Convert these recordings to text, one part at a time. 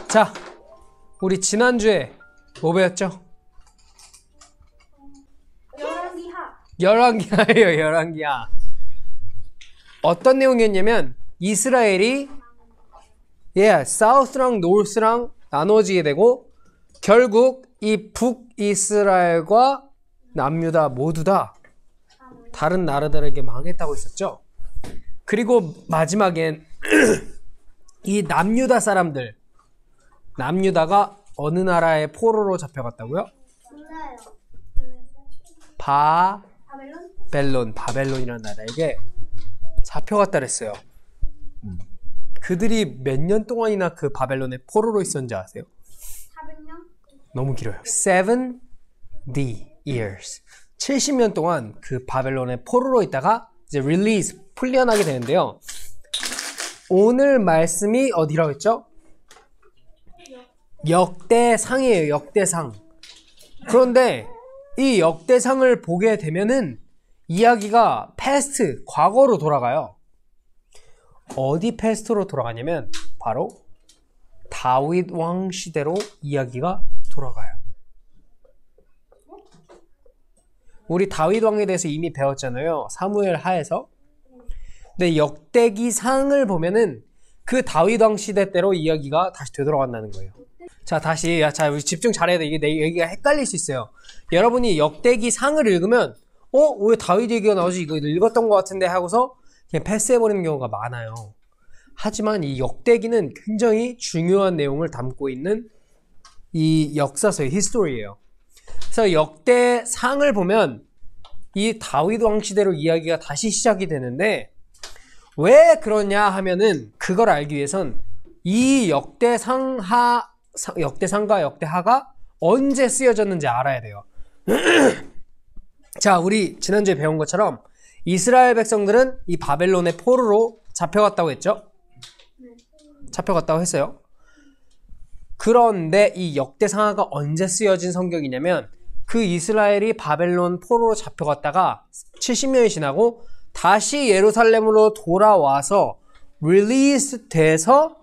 자, 우리 지난주에 뭐 배웠죠? 열왕기하예요. 열왕기하. 어떤 내용이었냐면 이스라엘이 사우스랑 노스랑 나눠지게 되고 결국 이 북이스라엘과 남유다 모두 다 다른 나라들에게 망했다고 했었죠. 그리고 마지막엔 이 남유다 사람들, 남유다가 어느 나라의 포로로 잡혀갔다고요? 바벨론이라는 나라에게 잡혀갔다 그랬어요. 그들이 몇 년 동안이나 그 바벨론의 포로로 있었는지 아세요? 400년? 너무 길어요. 70 years. 70년 동안 그 바벨론의 포로로 있다가 이제 풀려나게 되는데요. 오늘 말씀이 어디라고 했죠? 역대상이에요. 역대상. 그런데 이 역대상을 보게 되면은 이야기가 패스트, 과거로 돌아가요. 어디 패스트로 돌아가냐면 바로 다윗 왕 시대로 이야기가 돌아가요. 우리 다윗 왕에 대해서 이미 배웠잖아요. 사무엘 하에서. 근데 역대기상을 보면은 그 다윗 왕 시대 때로 이야기가 다시 되돌아간다는 거예요. 자, 다시 우리 집중 잘해야 돼. 이게 내 얘기가 헷갈릴 수 있어요. 여러분이 역대기상을 읽으면 왜 다윗 얘기가 나오지? 이거 읽었던 것 같은데 하고서 그냥 패스해버리는 경우가 많아요. 하지만 이 역대기는 굉장히 중요한 내용을 담고 있는 이 역사서의 히스토리예요. 그래서 역대상을 보면 이 다윗 왕 시대로 이야기가 다시 시작이 되는데 왜 그러냐 하면은 그걸 알기 위해선 이 역대상과 역대하가 언제 쓰여졌는지 알아야 돼요. 자, 우리 지난주에 배운 것처럼 이스라엘 백성들은 이 바벨론의 포로로 잡혀갔다고 했죠? 잡혀갔다고 했어요. 그런데 이 역대상하가 언제 쓰여진 성경이냐면 그 이스라엘이 바벨론 포로로 잡혀갔다가 70년이 지나고 다시 예루살렘으로 돌아와서 릴리스 돼서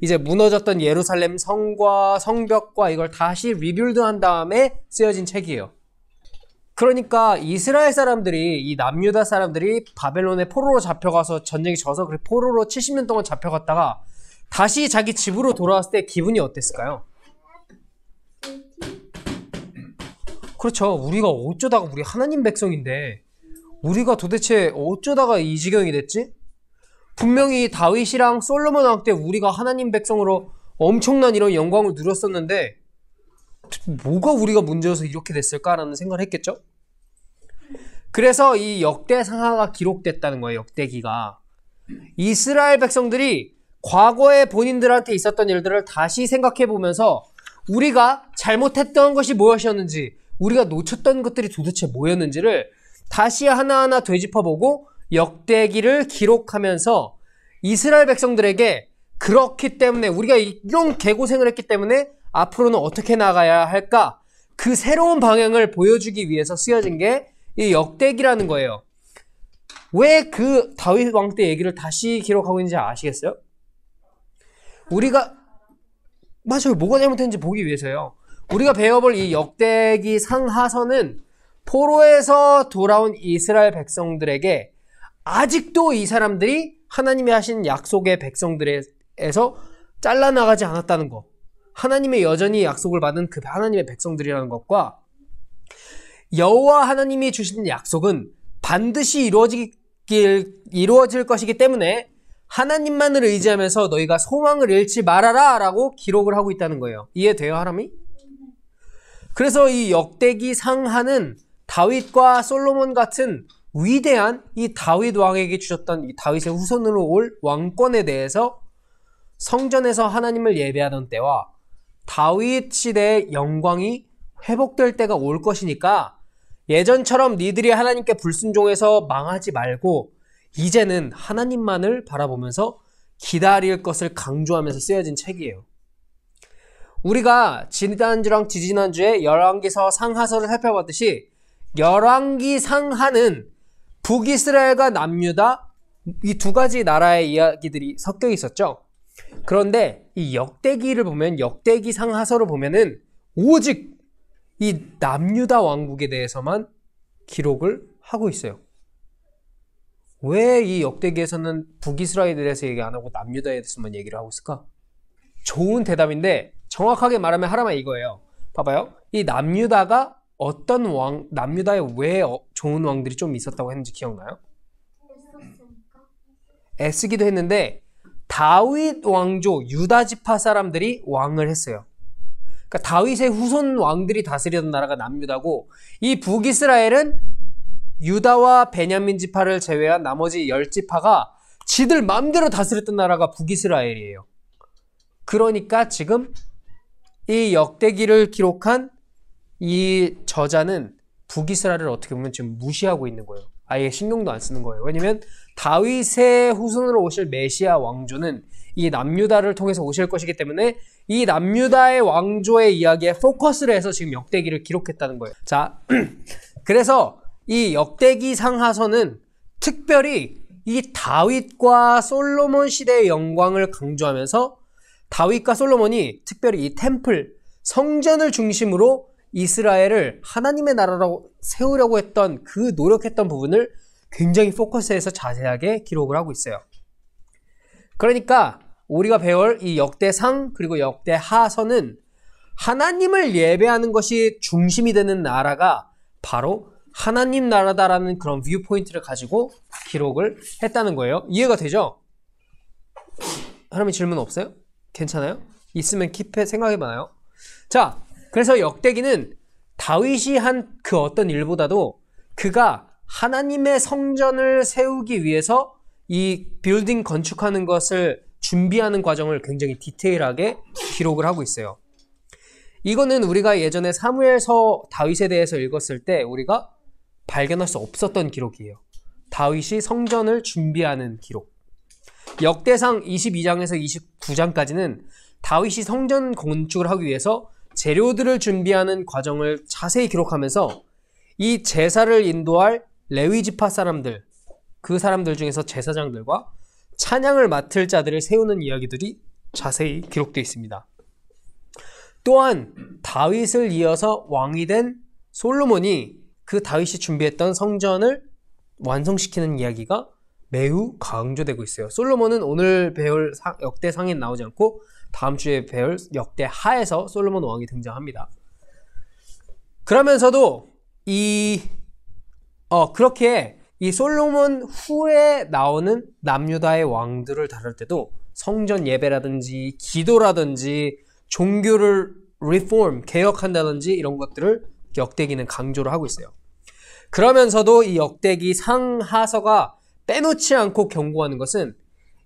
이제 무너졌던 예루살렘 성과 성벽과 이걸 다시 리빌드한 다음에 쓰여진 책이에요. 그러니까 이스라엘 사람들이, 이 남유다 사람들이 바벨론의 포로로 잡혀가서 전쟁이 져서 그 포로로 70년 동안 잡혀갔다가 다시 자기 집으로 돌아왔을 때 기분이 어땠을까요? 그렇죠. 우리가 어쩌다가 우리 하나님 백성인데 우리가 도대체 어쩌다가 이 지경이 됐지? 분명히 다윗이랑 솔로몬 왕 때 우리가 하나님 백성으로 엄청난 이런 영광을 누렸었는데 뭐가 우리가 문제여서 이렇게 됐을까라는 생각을 했겠죠? 그래서 이 역대상하가 기록됐다는 거예요. 역대기가. 이스라엘 백성들이 과거에 본인들한테 있었던 일들을 다시 생각해 보면서 우리가 잘못했던 것이 무엇이었는지, 우리가 놓쳤던 것들이 도대체 뭐였는지를 다시 하나하나 되짚어보고 역대기를 기록하면서 이스라엘 백성들에게 그렇기 때문에 우리가 이런 개고생을 했기 때문에 앞으로는 어떻게 나가야 할까? 그 새로운 방향을 보여주기 위해서 쓰여진 게 이 역대기라는 거예요. 왜 그 다윗 왕 때 얘기를 다시 기록하고 있는지 아시겠어요? 우리가 맞아요. 뭐가 잘못했는지 보기 위해서요. 우리가 배워볼 이 역대기 상하서는 포로에서 돌아온 이스라엘 백성들에게 아직도 이 사람들이 하나님이 하신 약속의 백성들에서 잘라나가지 않았다는 것, 하나님의 여전히 약속을 받은 그 하나님의 백성들이라는 것과 여호와 하나님이 주신 약속은 반드시 이루어질 것이기 때문에 하나님만을 의지하면서 너희가 소망을 잃지 말아라 라고 기록을 하고 있다는 거예요. 이해돼요, 하람이? 그래서 이 역대기 상하는 다윗과 솔로몬 같은 위대한 이 다윗 왕에게 주셨던 이 다윗의 후손으로 올 왕권에 대해서 성전에서 하나님을 예배하던 때와 다윗 시대의 영광이 회복될 때가 올 것이니까 예전처럼 니들이 하나님께 불순종해서 망하지 말고 이제는 하나님만을 바라보면서 기다릴 것을 강조하면서 쓰여진 책이에요. 우리가 지난주랑 지지난주에 열왕기서 상하서를 살펴봤듯이 열왕기 상하는 북이스라엘과 남유다 이 두 가지 나라의 이야기들이 섞여 있었죠. 그런데 이 역대기를 보면 역대기상 하서를 보면은 오직 이 남유다 왕국에 대해서만 기록을 하고 있어요. 왜 이 역대기에서는 북이스라엘에 대해서 얘기 안 하고 남유다에 대해서만 얘기를 하고 있을까? 좋은 대답인데 정확하게 말하면 하나만 이거예요. 봐봐요. 이 남유다가 어떤 왕, 남유다에 왜 좋은 왕들이 좀 있었다고 했는지 기억나요? 애쓰기도 했는데 다윗 왕조 유다 지파 사람들이 왕을 했어요. 그러니까 다윗의 후손 왕들이 다스리던 나라가 남유다고 이 북이스라엘은 유다와 베냐민 지파를 제외한 나머지 10지파가 지들 마음대로 다스렸던 나라가 북이스라엘이에요. 그러니까 지금 이 역대기를 기록한 이 저자는 북이스라엘을 어떻게 보면 지금 무시하고 있는 거예요. 아예 신경도 안 쓰는 거예요. 왜냐면 다윗의 후손으로 오실 메시아 왕조는 이 남유다를 통해서 오실 것이기 때문에 이 남유다의 왕조의 이야기에 포커스를 해서 지금 역대기를 기록했다는 거예요. 자, 그래서 이 역대기 상하서는 특별히 이 다윗과 솔로몬 시대의 영광을 강조하면서 다윗과 솔로몬이 특별히 이 템플, 성전을 중심으로 이스라엘을 하나님의 나라로 세우려고 했던 그 노력했던 부분을 굉장히 포커스해서 자세하게 기록을 하고 있어요. 그러니까 우리가 배울 이 역대상 그리고 역대하서는 하나님을 예배하는 것이 중심이 되는 나라가 바로 하나님 나라다라는 그런 뷰 포인트를 가지고 기록을 했다는 거예요. 이해가 되죠? 하나님 질문 없어요? 괜찮아요? 있으면 킵해 생각해봐요. 자, 그래서 역대기는 다윗이 한 그 어떤 일보다도 그가 하나님의 성전을 세우기 위해서 이 빌딩 건축하는 것을 준비하는 과정을 굉장히 디테일하게 기록을 하고 있어요. 이거는 우리가 예전에 사무엘서 다윗에 대해서 읽었을 때 우리가 발견할 수 없었던 기록이에요. 다윗이 성전을 준비하는 기록. 역대상 22장에서 29장까지는 다윗이 성전 건축을 하기 위해서 재료들을 준비하는 과정을 자세히 기록하면서 이 제사를 인도할 레위 지파 사람들, 그 사람들 중에서 제사장들과 찬양을 맡을 자들을 세우는 이야기들이 자세히 기록되어 있습니다. 또한 다윗을 이어서 왕이 된 솔로몬이 그 다윗이 준비했던 성전을 완성시키는 이야기가 매우 강조되고 있어요. 솔로몬은 오늘 배울 역대상에 나오지 않고 다음 주에 배울 역대하에서 솔로몬 왕이 등장합니다. 그러면서도 그렇게 이 솔로몬 후에 나오는 남유다의 왕들을 다룰 때도 성전 예배라든지 기도라든지 종교를 리폼, 개혁한다든지 이런 것들을 역대기는 강조를 하고 있어요. 그러면서도 이 역대기 상하서가 빼놓지 않고 경고하는 것은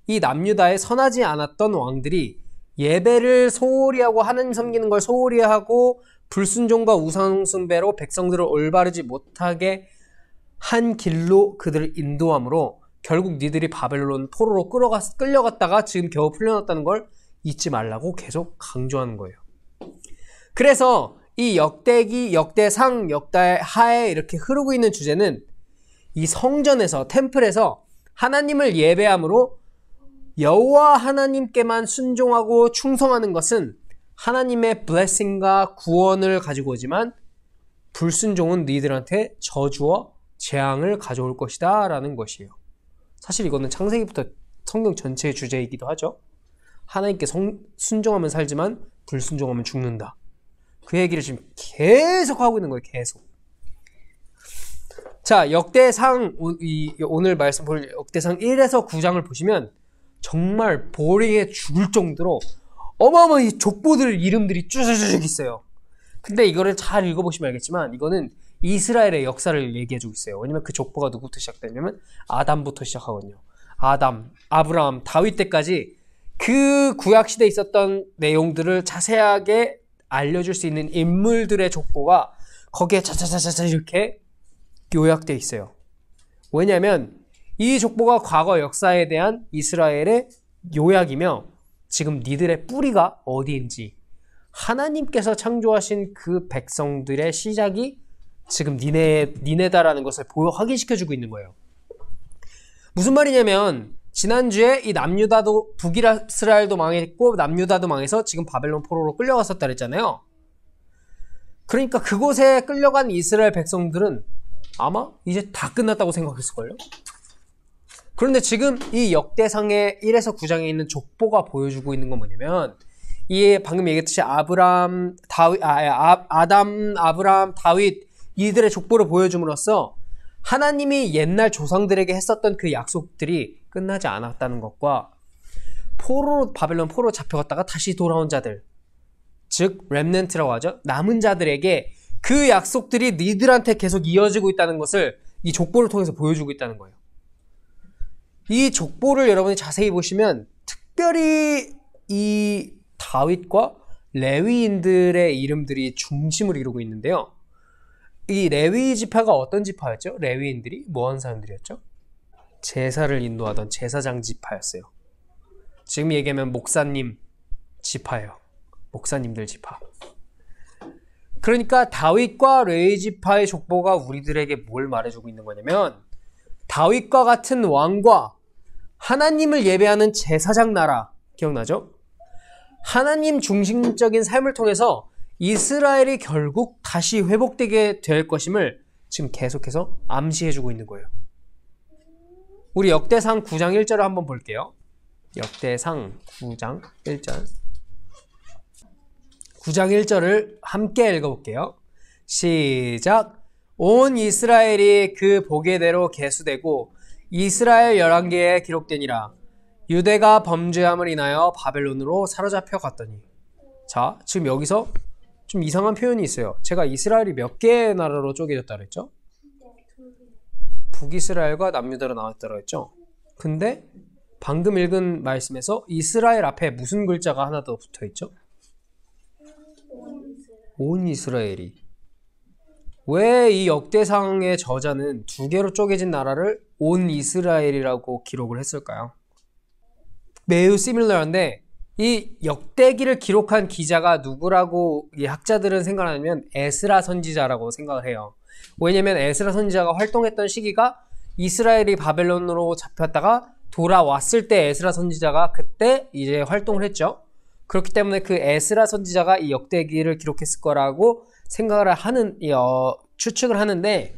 이 남유다에 선하지 않았던 왕들이 예배를 소홀히 하고 하나님 섬기는 걸 소홀히 하고 불순종과 우상숭배로 백성들을 올바르지 못하게 한 길로 그들을 인도함으로 결국 니들이 바벨론 포로로 끌려갔다가 지금 겨우 풀려났다는 걸 잊지 말라고 계속 강조하는 거예요. 그래서 이 역대기, 역대상, 역대하에 이렇게 흐르고 있는 주제는 이 성전에서, 템플에서 하나님을 예배함으로 여호와 하나님께만 순종하고 충성하는 것은 하나님의 블레싱과 구원을 가지고 오지만 불순종은 너희들한테 저주와 재앙을 가져올 것이다 라는 것이에요. 사실 이거는 창세기부터 성경 전체의 주제이기도 하죠. 하나님께 순종하면 살지만 불순종하면 죽는다. 그 얘기를 지금 계속 하고 있는 거예요. 계속. 자, 역대상, 오늘 말씀 볼 역대상 1에서 9장을 보시면 정말 보링에 죽을 정도로 어마어마한 족보들 이름들이 쭈쭈쭈 있어요. 근데 이거를 잘 읽어보시면 알겠지만 이거는 이스라엘의 역사를 얘기해주고 있어요. 왜냐면 그 족보가 누구부터 시작되냐면 아담부터 시작하거든요. 아담, 아브라함, 다윗 때까지 그 구약시대에 있었던 내용들을 자세하게 알려줄 수 있는 인물들의 족보가 거기에 차차차차 이렇게 요약되어 있어요. 왜냐하면 이 족보가 과거 역사에 대한 이스라엘의 요약이며 지금 니들의 뿌리가 어디인지 하나님께서 창조하신 그 백성들의 시작이 지금 니네다라는 것을 확인시켜주고 있는 거예요. 무슨 말이냐면 지난주에 이 남유다도 북이스라엘도 망했고 남유다도 망해서 지금 바벨론 포로로 끌려갔었다 그랬잖아요. 그러니까 그곳에 끌려간 이스라엘 백성들은 아마 이제 다 끝났다고 생각했을걸요. 그런데 지금 이 역대상의 1에서 9장에 있는 족보가 보여주고 있는 건 뭐냐면 이 방금 얘기했듯이 아담, 아브람, 다윗 이들의 족보를 보여줌으로써 하나님이 옛날 조상들에게 했었던 그 약속들이 끝나지 않았다는 것과 바벨론 포로 잡혀갔다가 다시 돌아온 자들, 즉 렘넌트라고 하죠. 남은 자들에게 그 약속들이 니들한테 계속 이어지고 있다는 것을 이 족보를 통해서 보여주고 있다는 거예요. 이 족보를 여러분이 자세히 보시면 특별히 이 다윗과 레위인들의 이름들이 중심을 이루고 있는데요. 이 레위 지파가 어떤 지파였죠? 레위인들이 뭐하는 사람들이었죠? 제사를 인도하던 제사장 지파였어요. 지금 얘기하면 목사님 지파예요. 목사님들 지파. 그러니까 다윗과 레위 지파의 족보가 우리들에게 뭘 말해주고 있는 거냐면 다윗과 같은 왕과 하나님을 예배하는 제사장 나라, 기억나죠? 하나님 중심적인 삶을 통해서 이스라엘이 결국 다시 회복되게 될 것임을 지금 계속해서 암시해주고 있는 거예요. 우리 역대상 9장 1절을 한번 볼게요. 역대상 9장 1절. 9장 1절을 함께 읽어볼게요. 시작. 온 이스라엘이 그 보게대로 계수되고 이스라엘 11개에 기록되니라. 유대가 범죄함을 인하여 바벨론으로 사로잡혀 갔더니. 자, 지금 여기서 좀 이상한 표현이 있어요. 제가 이스라엘이 몇 개의 나라로 쪼개졌다 그랬죠? 북이스라엘과 남유다로 나왔다고 했죠? 근데 방금 읽은 말씀에서 이스라엘 앞에 무슨 글자가 하나 더 붙어있죠? 온 이스라엘이. 왜 이 역대상의 저자는 두 개로 쪼개진 나라를 온 이스라엘이라고 기록을 했을까요? 매우 시밀러한데 이 역대기를 기록한 기자가 누구라고 이 학자들은 생각하냐면 에스라 선지자라고 생각을 해요. 왜냐면 에스라 선지자가 활동했던 시기가 이스라엘이 바벨론으로 잡혔다가 돌아왔을 때 에스라 선지자가 그때 이제 활동을 했죠. 그렇기 때문에 그 에스라 선지자가 이 역대기를 기록했을 거라고 생각을 하는, 추측을 하는데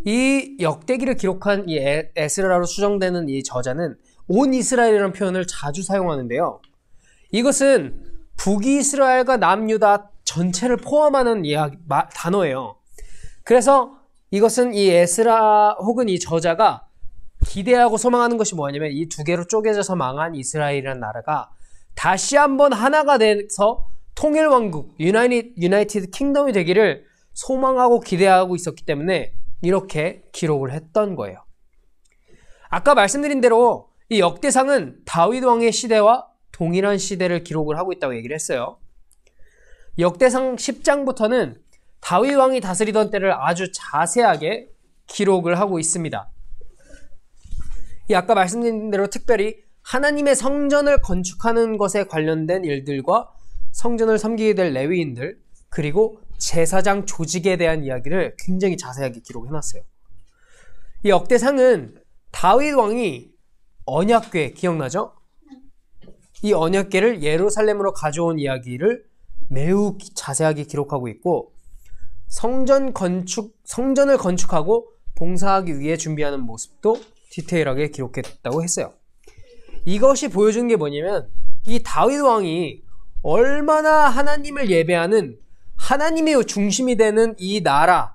이 역대기를 기록한 이 에스라로 추정되는 이 저자는 온 이스라엘이라는 표현을 자주 사용하는데요. 이것은 북이스라엘과 남유다 전체를 포함하는 단어예요. 그래서 이것은 이 에스라 혹은 이 저자가 기대하고 소망하는 것이 뭐냐면 이 두 개로 쪼개져서 망한 이스라엘이라는 나라가 다시 한번 하나가 돼서 통일왕국, 유나이티드 킹덤이 되기를 소망하고 기대하고 있었기 때문에 이렇게 기록을 했던 거예요. 아까 말씀드린 대로 이 역대상은 다윗 왕의 시대와 동일한 시대를 기록을 하고 있다고 얘기를 했어요. 역대상 10장부터는 다윗 왕이 다스리던 때를 아주 자세하게 기록을 하고 있습니다. 이 아까 말씀드린 대로 특별히 하나님의 성전을 건축하는 것에 관련된 일들과 성전을 섬기게 될 레위인들 그리고 제사장 조직에 대한 이야기를 굉장히 자세하게 기록해놨어요. 이 역대상은 다윗 왕이 언약궤 기억나죠? 이 언약궤를 예루살렘으로 가져온 이야기를 매우 자세하게 기록하고 있고 성전을 건축하고 봉사하기 위해 준비하는 모습도 디테일하게 기록했다고 했어요. 이것이 보여주는 게 뭐냐면 이 다윗 왕이 얼마나 하나님을 예배하는 하나님의 중심이 되는 이 나라,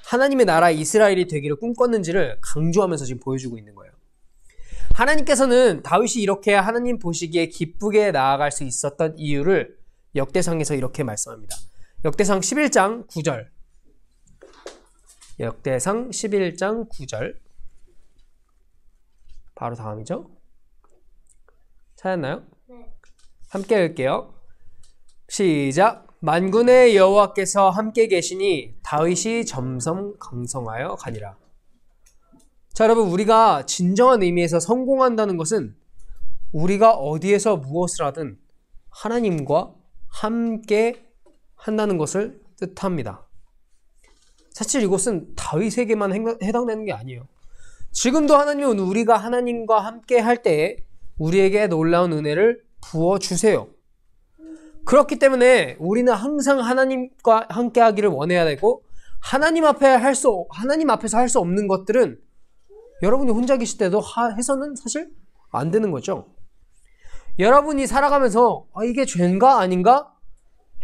하나님의 나라 이스라엘이 되기를 꿈꿨는지를 강조하면서 지금 보여주고 있는 거예요. 하나님께서는 다윗이 이렇게 하나님 보시기에 기쁘게 나아갈 수 있었던 이유를 역대상에서 이렇게 말씀합니다. 역대상 11장 9절. 역대상 11장 9절. 바로 다음이죠? 찾았나요? 네. 함께 읽을게요. 시작. 만군의 여호와께서 함께 계시니 다윗이 점점 강성하여 가니라. 자, 여러분, 우리가 진정한 의미에서 성공한다는 것은 우리가 어디에서 무엇을 하든 하나님과 함께 한다는 것을 뜻합니다. 사실 이것은 다윗에게만 해당되는 게 아니에요. 지금도 하나님은 우리가 하나님과 함께 할 때에 우리에게 놀라운 은혜를 부어주세요. 그렇기 때문에 우리는 항상 하나님과 함께 하기를 원해야 되고, 하나님 앞에서 할 수 없는 것들은 여러분이 혼자 계실 때도 해서는 사실 안 되는 거죠. 여러분이 살아가면서 이게 죄인가 아닌가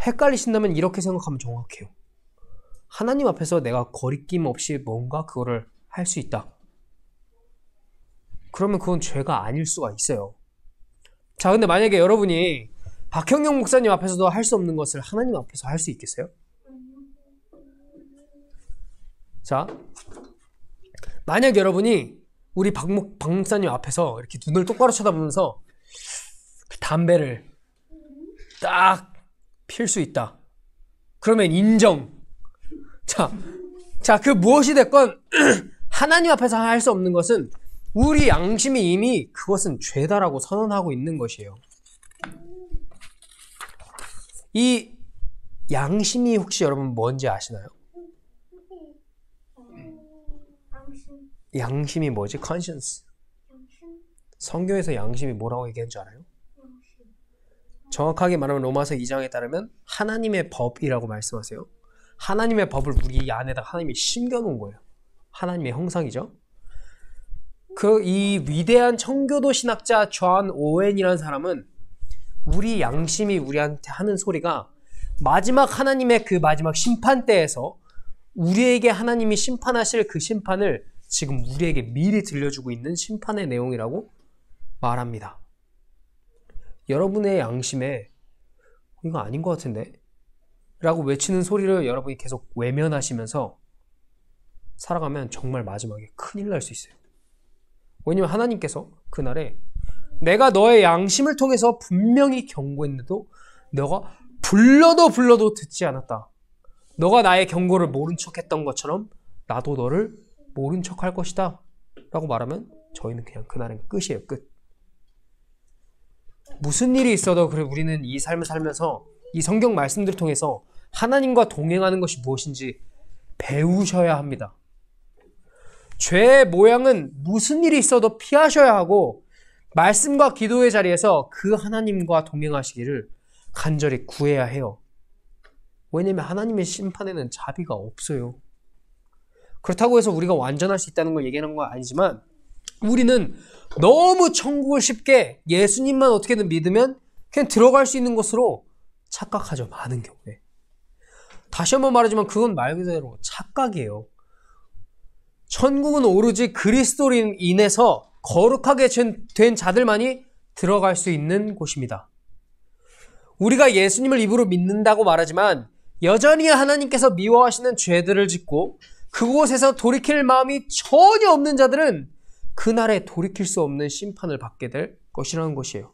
헷갈리신다면 이렇게 생각하면 정확해요. 하나님 앞에서 내가 거리낌 없이 뭔가 그거를 할 수 있다. 그러면 그건 죄가 아닐 수가 있어요. 자, 근데 만약에 여러분이 박형영 목사님 앞에서도 할 수 없는 것을 하나님 앞에서 할 수 있겠어요? 자, 만약 여러분이 우리 박 목사님 앞에서 이렇게 눈을 똑바로 쳐다보면서 담배를 딱 필 수 있다. 그러면 인정. 자, 그 무엇이 됐건 하나님 앞에서 할 수 없는 것은 우리 양심이 이미 그것은 죄다라고 선언하고 있는 것이에요. 이 양심이 혹시 여러분 뭔지 아시나요? 양심이 뭐지? conscience. 성경에서 양심이 뭐라고 얘기한 줄 알아요? 정확하게 말하면 로마서 2장에 따르면 하나님의 법이라고 말씀하세요. 하나님의 법을 우리 안에다 하나님이 심겨놓은 거예요. 하나님의 형상이죠. 이 위대한 청교도 신학자 존 오웬이라는 사람은 우리 양심이 우리한테 하는 소리가 마지막 하나님의 그 마지막 심판 때에서 우리에게 하나님이 심판하실 그 심판을 지금 우리에게 미리 들려주고 있는 심판의 내용이라고 말합니다. 여러분의 양심에 이거 아닌 것 같은데? 라고 외치는 소리를 여러분이 계속 외면하시면서 살아가면 정말 마지막에 큰일 날 수 있어요. 왜냐면 하나님께서 그날에 내가 너의 양심을 통해서 분명히 경고했는데도 너가 불러도 듣지 않았다. 너가 나의 경고를 모른 척했던 것처럼 나도 너를 모른 척할 것이다 라고 말하면 저희는 그냥 그날은 끝이에요. 끝. 무슨 일이 있어도 그래 우리는 이 삶을 살면서 이 성경 말씀들을 통해서 하나님과 동행하는 것이 무엇인지 배우셔야 합니다. 죄의 모양은 무슨 일이 있어도 피하셔야 하고 말씀과 기도의 자리에서 그 하나님과 동행하시기를 간절히 구해야 해요. 왜냐하면 하나님의 심판에는 자비가 없어요. 그렇다고 해서 우리가 완전할 수 있다는 걸 얘기하는 건 아니지만 우리는 너무 천국을 쉽게 예수님만 어떻게든 믿으면 그냥 들어갈 수 있는 것으로 착각하죠. 많은 경우에. 다시 한번 말하지만 그건 말 그대로 착각이에요. 천국은 오로지 그리스도로 인해서 거룩하게 된 자들만이 들어갈 수 있는 곳입니다. 우리가 예수님을 입으로 믿는다고 말하지만 여전히 하나님께서 미워하시는 죄들을 짓고 그곳에서 돌이킬 마음이 전혀 없는 자들은 그날에 돌이킬 수 없는 심판을 받게 될 것이라는 것이에요.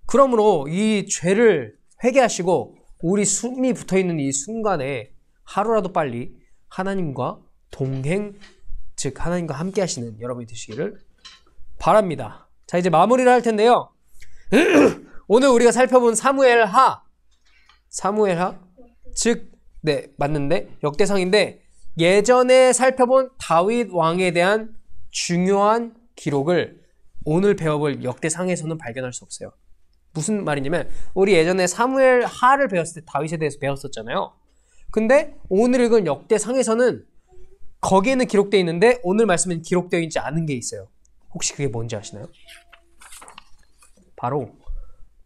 그러므로 이 죄를 회개하시고 우리 숨이 붙어있는 이 순간에 하루라도 빨리 하나님과 동행, 즉 하나님과 함께 하시는 여러분이 되시기를 바랍니다. 자, 이제 마무리를 할 텐데요. 오늘 우리가 살펴본 사무엘하, 즉 네, 맞는데 역대상인데 예전에 살펴본 다윗 왕에 대한 중요한 기록을 오늘 배워볼 역대상에서는 발견할 수 없어요. 무슨 말이냐면 우리 예전에 사무엘하를 배웠을 때 다윗에 대해서 배웠었잖아요. 근데 오늘 읽은 역대상에서는 거기에는 기록되어 있는데 오늘 말씀은 기록되어 있지 않은 게 있어요. 혹시 그게 뭔지 아시나요? 바로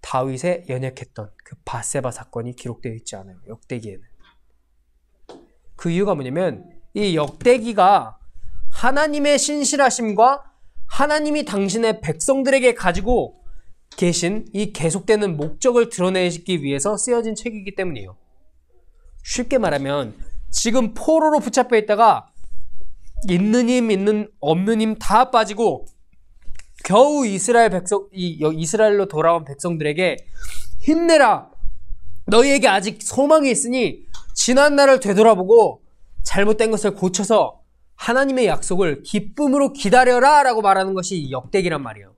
다윗의 연약했던 그 밧세바 사건이 기록되어 있지 않아요. 역대기에는. 그 이유가 뭐냐면 이 역대기가 하나님의 신실하심과 하나님이 당신의 백성들에게 가지고 계신 이 계속되는 목적을 드러내기 위해서 쓰여진 책이기 때문이에요. 쉽게 말하면 지금 포로로 붙잡혀 있다가 있는 힘 없는 힘 다 빠지고 겨우 이스라엘로 돌아온 백성들에게 힘내라. 너희에게 아직 소망이 있으니 지난 날을 되돌아보고 잘못된 것을 고쳐서 하나님의 약속을 기쁨으로 기다려라 라고 말하는 것이 역대기란 말이에요.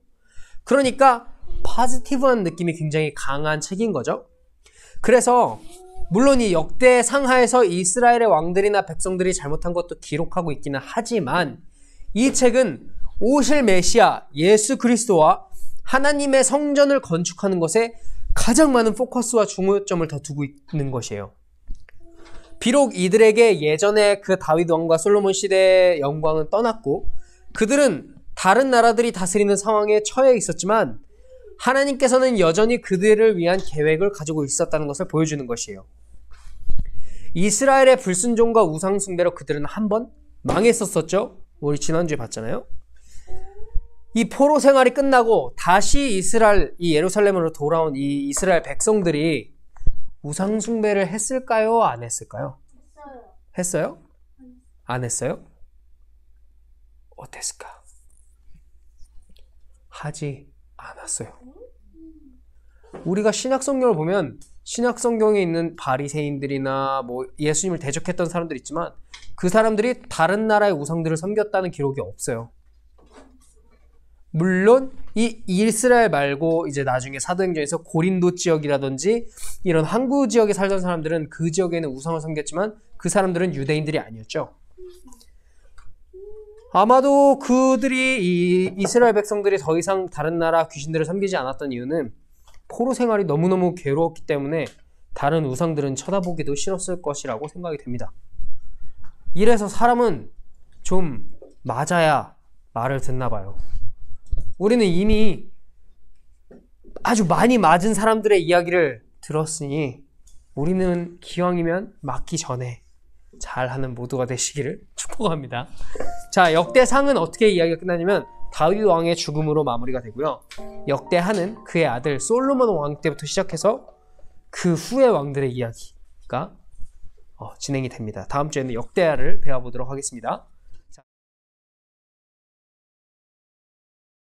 그러니까 포지티브한 느낌이 굉장히 강한 책인 거죠. 그래서 물론 이 역대상하에서 이스라엘의 왕들이나 백성들이 잘못한 것도 기록하고 있기는 하지만 이 책은 오실 메시아 예수 그리스도와 하나님의 성전을 건축하는 것에 가장 많은 포커스와 중요점을 더 두고 있는 것이에요. 비록 이들에게 예전에 그 다윗 왕과 솔로몬 시대의 영광은 떠났고 그들은 다른 나라들이 다스리는 상황에 처해 있었지만 하나님께서는 여전히 그들을 위한 계획을 가지고 있었다는 것을 보여주는 것이에요. 이스라엘의 불순종과 우상 숭배로 그들은 한번 망했었었죠. 우리 지난주에 봤잖아요. 이 포로 생활이 끝나고 다시 이 예루살렘으로 돌아온 이 이스라엘 백성들이 우상 숭배를 했을까요? 안 했을까요? 했어요? 안 했어요? 어땠을까? 하지 않았어요. 우리가 신약 성경을 보면 신약 성경에 있는 바리새인들이나 뭐 예수님을 대적했던 사람들 있지만 그 사람들이 다른 나라의 우상들을 섬겼다는 기록이 없어요. 물론 이 이스라엘 말고 이제 나중에 사도행전에서 고린도 지역이라든지 이런 항구 지역에 살던 사람들은 그 지역에는 우상을 섬겼지만 그 사람들은 유대인들이 아니었죠. 아마도 그들이 이 이스라엘 백성들이 더 이상 다른 나라 귀신들을 섬기지 않았던 이유는 포로 생활이 너무너무 괴로웠기 때문에 다른 우상들은 쳐다보기도 싫었을 것이라고 생각이 됩니다. 이래서 사람은 좀 맞아야 말을 듣나 봐요. 우리는 이미 아주 많이 맞은 사람들의 이야기를 들었으니 우리는 기왕이면 맞기 전에 잘하는 모두가 되시기를 축복합니다. 자, 역대상은 어떻게 이야기가 끝나냐면 다윗 왕의 죽음으로 마무리가 되고요. 역대하는 그의 아들 솔로몬 왕 때부터 시작해서 그 후의 왕들의 이야기가 진행이 됩니다. 다음 주에는 역대하를 배워보도록 하겠습니다.